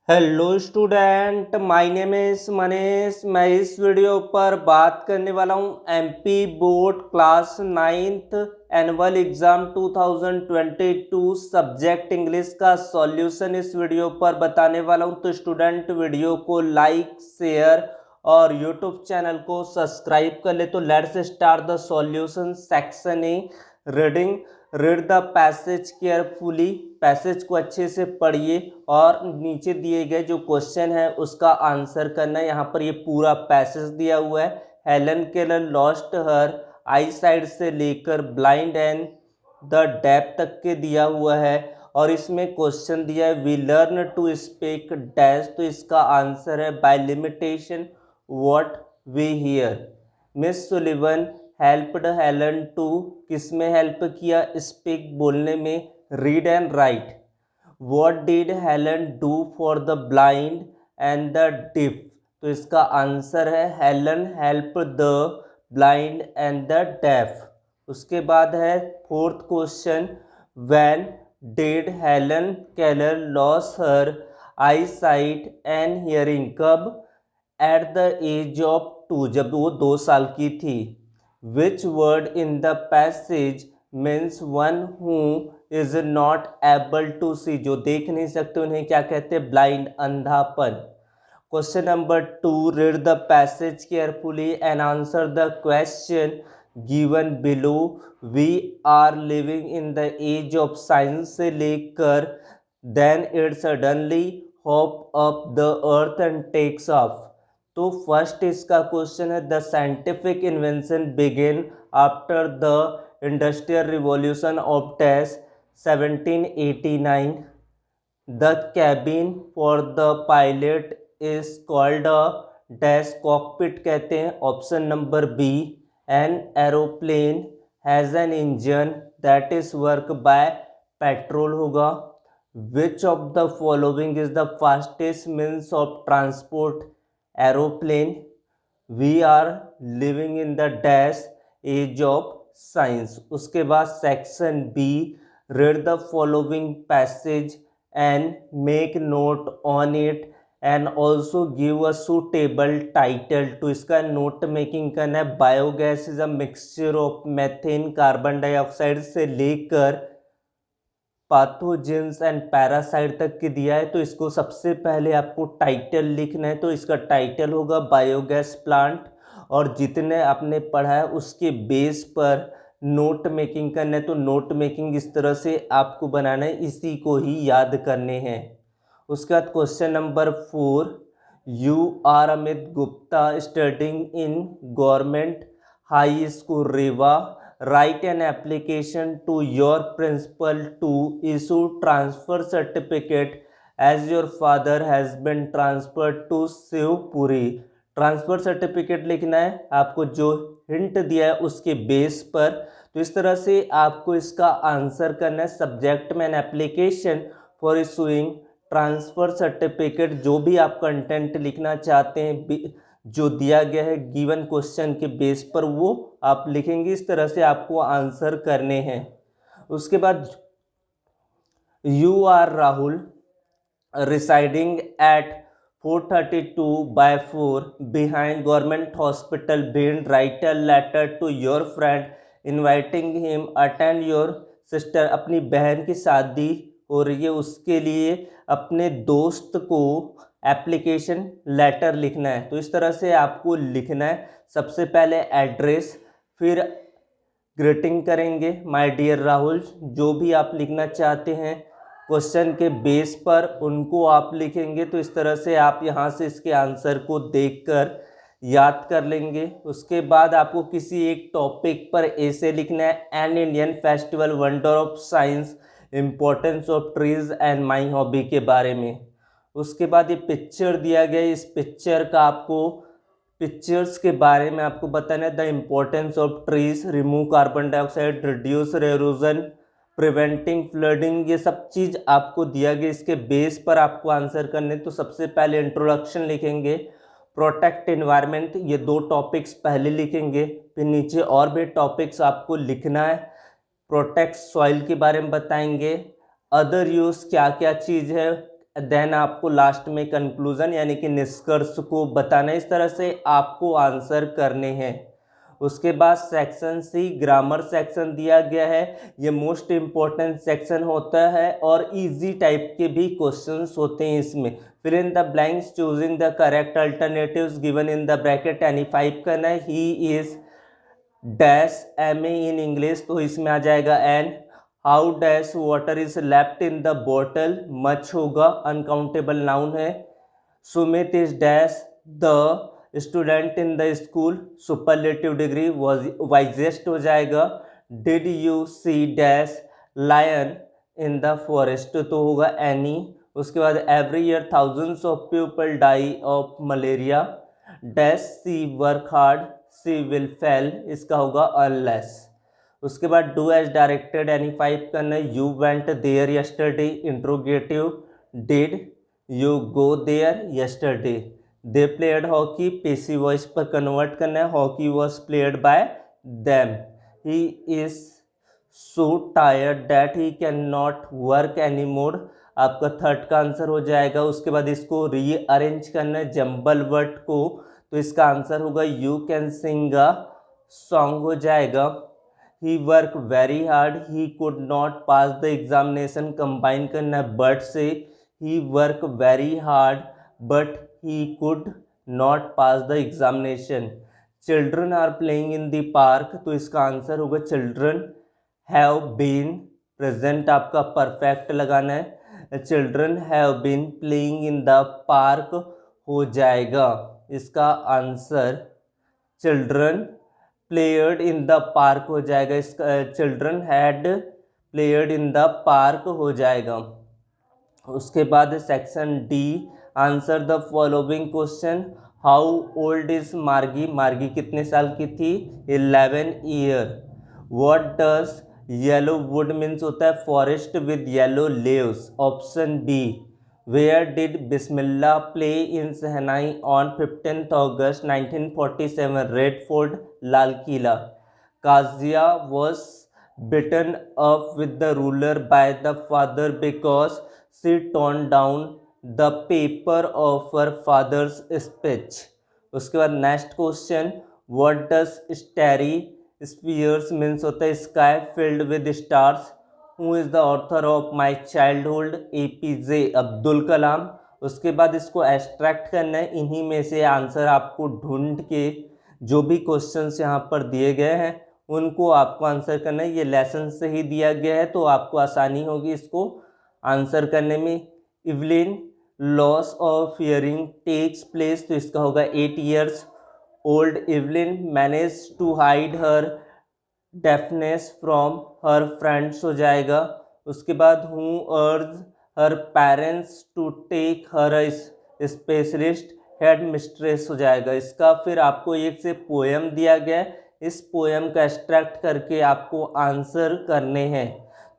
Hello student, my name is Manish. मैं इस video पर बात करने वाला हूं MP board class 9th annual exam 2022 subject English का सॉल्यूशन इस वीडियो पर बताने वाला हूं। तो स्टूडेंट वीडियो को लाइक, शेयर और यूट्यूब चैनल को सब्सक्राइब कर ले। तो let's start the solution section A reading. Read the passage carefully. Passage को अच्छे से पढ़िए और नीचे दिए गए जो क्वेश्चन है उसका आंसर करना है। यहाँ पर ये पूरा पैसेज दिया हुआ है। हेलन केलर लॉस्ट हर आई साइड से लेकर ब्लाइंड एंड द डेफ तक के दिया हुआ है और इसमें क्वेश्चन दिया है we learn to speak dash. तो इसका आंसर है by limitation what we hear. Miss Sullivan helped Helen to, किस में हेल्प किया? स्पीक बोलने में, read and write. What did Helen do for the blind and the deaf? तो इसका आंसर है Helen help the blind and the deaf. उसके बाद है fourth question, when did Helen Keller loss her eye sight and hearing? कब? Eight the age of 2, जब वो 2 साल की थी। Which word in the passage means one who is not able to see? जो देख नहीं सकते उन्हें क्या कहते हैं? ब्लाइंड, अंधापन। Question number 2, read the passage carefully and answer the question given below. We are living in the age of science से लेकर then it suddenly hop up the earth and takes off. तो first इसका question है the scientific invention begin after the industrial revolution of dash 1789। The cabin for the pilot is called a dash, cockpit कहते हैं। Option number B. An aeroplane has an engine that is work by petrol होगा। Which of the following is the fastest means of transport? Aeroplane. We are living in the dash age of science. उसके बाद section B, read the following passage and make note on it and also give a suitable title. तो इसका note making करना है। Biogas is a mixture of methane, carbon dioxide से लेकर pathogens and parasite तक के दिया है। तो इसको सबसे पहले आपको टाइटल लिखना है। तो इसका टाइटल होगा बायोगैस प्लांट और जितने आपने पढ़ा है उसके बेस पर नोट मेकिंग करना है। तो नोट मेकिंग इस तरह से आपको बनाना है, इसी को ही याद करने हैं। उसके बाद question number 4, you are Amit Gupta studying in government high school Rewa. Write an application to your principal to issue transfer certificate as your father has been transferred to Shivpuri. Transfer certificate लिखना है आपको, जो हिंट दिया है उसके बेस पर। तो इस तरह से आपको इसका आंसर करना है। सब्जेक्ट में an application for issuing transfer certificate, जो भी आप कंटेंट लिखना चाहते हैं जो दिया गया है गिवन क्वेश्चन के बेस पर, वो आप लिखेंगे। इस तरह से आपको आंसर करने हैं। उसके बाद you are Rahul residing at 432/4 behind government hospital Bhind. Write a letter to your friend inviting him attend your sister. अपनी बहन की शादी हो रही है, उसके लिए अपने दोस्त को एप्लीकेशन लेटर लिखना है। तो इस तरह से आपको लिखना है। सबसे पहले एड्रेस, फिर ग्रीटिंग करेंगे माय डियर राहुल, जो भी आप लिखना चाहते हैं क्वेश्चन के बेस पर उनको आप लिखेंगे। तो इस तरह से आप यहाँ से इसके आंसर को देखकर याद कर लेंगे। उसके बाद आपको किसी एक टॉपिक पर ऐसे लिखना है, an Indian festival, wonder of science, importance of trees and my hobby के बारे में। उसके बाद ये पिक्चर दिया गया है, इस पिक्चर का आपको पिक्चर्स के बारे में आपको बताना है। The importance of trees, remove carbon dioxide, reduce halogen, preventing flooding, ये सब चीज़ आपको दिया गया। इसके बेस पर आपको आंसर करने। तो सबसे पहले इंट्रोडक्शन लिखेंगे, प्रोटेक्ट एनवायरनमेंट, ये 2 टॉपिक्स पहले लिखेंगे। फिर नीचे और भी टॉपिक्स आपको लिखना है। प्रोटेक्ट सॉइल के बारे में बताएंगे। अदर यूज़ क्या क्या चीज़ है, देन आपको लास्ट में कंक्लूजन यानी कि निष्कर्ष को बताना। इस तरह से आपको आंसर करने हैं। उसके बाद सेक्शन सी ग्रामर सेक्शन दिया गया है। ये मोस्ट इम्पोर्टेंट सेक्शन होता है और इजी टाइप के भी क्वेश्चंस होते हैं इसमें। Fill in the blanks choosing the correct alternatives given in the bracket यानी 5 करना है। He is dash MA in English, तो इसमें आ जाएगा an. How dash water is left in the bottle, much होगा, अनकाउंटेबल नाउन है। Sumit is dash the student in the school, superlative degree, wisest हो जाएगा। Did you see dash lion in the forest, तो होगा any. उसके बाद every year thousands of people die of malaria, dash she work hard, she will fail, इसका होगा unless. उसके बाद डू एज डायरेक्टेड यानी 5 करना है। You went there yesterday, interrogative, did you go there yesterday. They played hockey, passive voice पर convert करना है। Hockey was played by them. He is so tired that he can not work any more, आपका third का answer हो जाएगा। उसके बाद इसको रीअरेंज करना है जंबल वर्ड को, तो इसका आंसर होगा you can sing a song हो जाएगा। He work very hard, he could not pass the examination, combine करना है बट से। He work very hard but he could not pass the examination. Children are playing in the park, तो इसका answer होगा children have been, present आपका perfect लगाना है। children have been playing in the park हो जाएगा इसका answer. children played in the park हो जाएगा इसका, children had played in the park हो जाएगा। उसके बाद section D, answer the following question. How old is Margie, Margie कितने साल की थी, 11 year. What does yellow wood means होता है forest with yellow leaves, option B. Where did Bismillah play in shehnai on 15 August 1947, Red Fort, Lal Qila. Kezia was beaten up with the ruler by the father because she tone down the paper of her father's speech. उसके बाद next question, what does starry spheres means होता है sky filled with stars. Who is the author of My Childhood, APJ Abdul Kalam. उसके बाद इसको abstract करना है, इन्हीं में से आंसर आपको ढूंढ के जो भी क्वेश्चंस यहाँ पर दिए गए हैं उनको आपको आंसर करना है। ये लेसन से ही दिया गया है तो आपको आसानी होगी इसको आंसर करने में। Evelyn loss of hearing takes place, तो इसका होगा 8 years old. Evelyn manage to hide her deafness from her friends हो जाएगा। उसके बाद who urge her parents to take her specialist head mistress हो जाएगा इसका। फिर आपको एक से पोएम दिया गया है, इस पोएम का एक्सट्रैक्ट करके आपको आंसर करने हैं।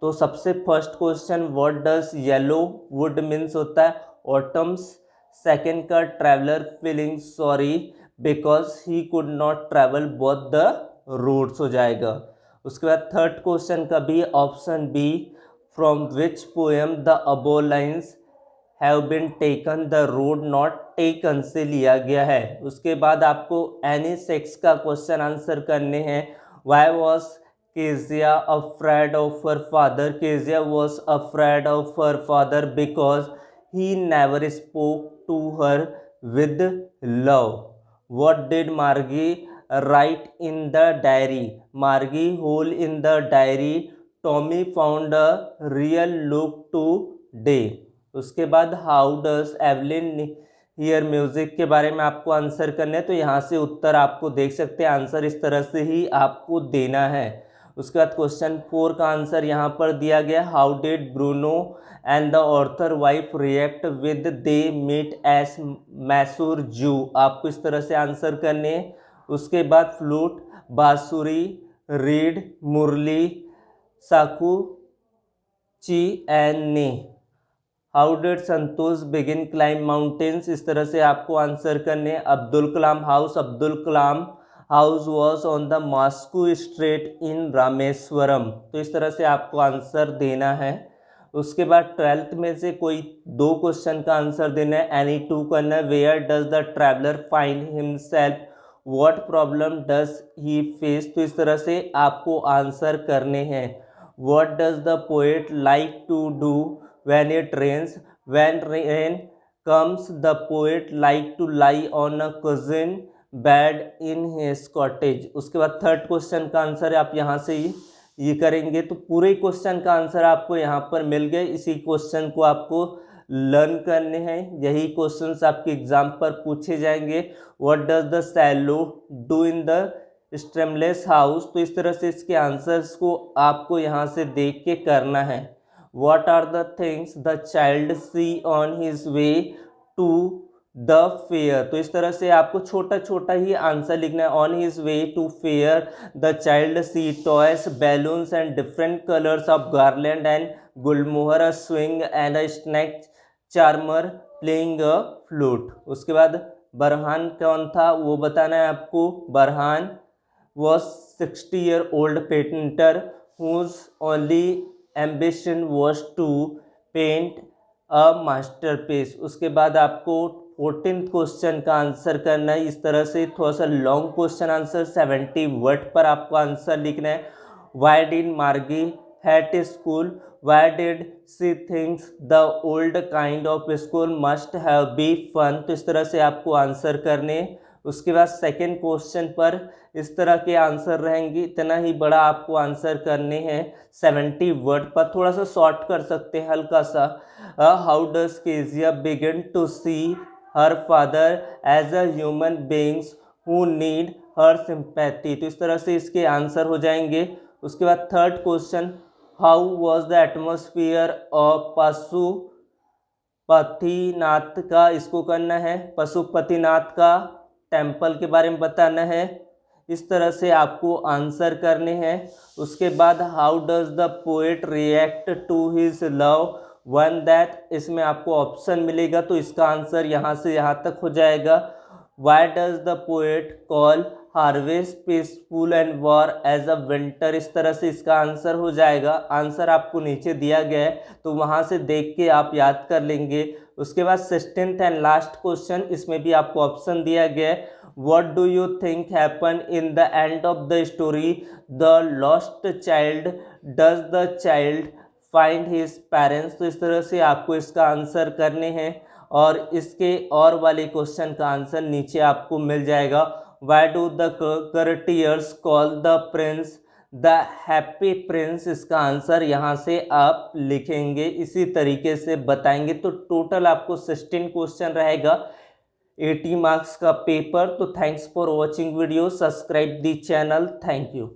तो सबसे first question, what does yellow wood means होता है ऑटम्स। सेकेंड का traveller feeling sorry because he could not travel both the roads हो जाएगा। उसके बाद थर्ड क्वेश्चन का भी option B, from which poem the above lines have been taken, the road not taken से लिया गया है। उसके बाद आपको एनी सेक्स का क्वेश्चन आंसर करने हैं। Why was Kezia afraid of her father, Kezia was afraid of her father because he never spoke to her with love. What did Margie write in the diary, Margie whole in the diary, Tommy found a real look today. उसके बाद how does Evelyn hear music के बारे में आपको answer करना है, तो यहाँ से उत्तर आपको देख सकते हैं, आंसर इस तरह से ही आपको देना है। उसके बाद क्वेश्चन 4 का आंसर यहाँ पर दिया गया, how did Bruno and the author wife react with the meat as Mysore zoo, आपको इस तरह से आंसर करने हैं। उसके बाद फ्लूट, बांसुरी, रीड, मुरली, साकू, ची एंड ने। How did Santosh begin climb mountains, इस तरह से आपको आंसर करने। Abdul Kalam house, Abdul Kalam house was on the mosque street in Rameswaram, तो इस तरह से आपको आंसर देना है। उसके बाद 12th में से कोई 2 क्वेश्चन का आंसर देना है, एनी 2 करना है। Where does the traveller find himself, what problem does he face, तो इस तरह से आपको आंसर करने हैं। What does the poet like to do when it rains, when rain comes the poet like to lie on a cushion bed in his cottage. उसके बाद 3rd question का आंसर आप यहाँ से ये करेंगे तो पूरे क्वेश्चन का आंसर आपको यहाँ पर मिल गए। इसी क्वेश्चन को आपको लर्न करने हैं, यही क्वेश्चंस आपके एग्जाम पर पूछे जाएंगे। What does the sailor do in the stemless house, तो इस तरह से इसके आंसर्स को आपको यहाँ से देख के करना है। What are the things the child see on his way to the fair, तो इस तरह से आपको छोटा छोटा ही आंसर लिखना है। On his way to fair the child see toys balloons and different colours of garland and gulmohar, a swing and a snake charmer playing a flute. उसके बाद बरहान कौन था वो बताना है आपको। बरहान was 60-year-old painter whose only ambition was to paint a masterpiece। उसके बाद आपको 14th क्वेश्चन का आंसर करना है। इस तरह से थोड़ा सा लॉन्ग क्वेश्चन आंसर 70 वर्ड पर आपको आंसर लिखना है। Why did Margie hate school, why did she thinks the old kind of school must have be fun, तो इस तरह से आपको आंसर करने। उसके बाद 2nd क्वेश्चन पर इस तरह के आंसर रहेंगे, इतना ही बड़ा आपको आंसर करने हैं 70 वर्ड पर। थोड़ा सा शॉर्ट कर सकते हैं हल्का सा। How does Kezia begin to see her father as a human beings who need her sympathy, तो इस तरह से इसके आंसर हो जाएंगे। उसके बाद 3rd question, how was the atmosphere of Pashupatinath का, इसको करना है। पशुपतिनाथ का टेम्पल के बारे में बताना है। इस तरह से आपको आंसर करने हैं। उसके बाद how does the poet react to his love one that, इसमें आपको ऑप्शन मिलेगा तो इसका आंसर यहाँ से यहाँ तक हो जाएगा। Why does the poet call harvest peaceful and war as a winter, इस तरह से इसका आंसर हो जाएगा। आंसर आपको नीचे दिया गया है तो वहाँ से देख के आप याद कर लेंगे। उसके बाद 16th एंड लास्ट क्वेश्चन, इसमें भी आपको ऑप्शन दिया गया है। What do you think happen in the end of the story the lost child, does the child find his parents, तो इस तरह से आपको इसका आंसर करने हैं। और इसके और वाले क्वेश्चन का आंसर नीचे आपको मिल जाएगा। Why do the courtiers call the Prince the happy Prince, इसका आंसर यहाँ से आप लिखेंगे, इसी तरीके से बताएंगे। तो टोटल आपको 16 क्वेश्चन रहेगा, 80 मार्क्स का पेपर। तो thanks for watching video, subscribe the channel, thank you.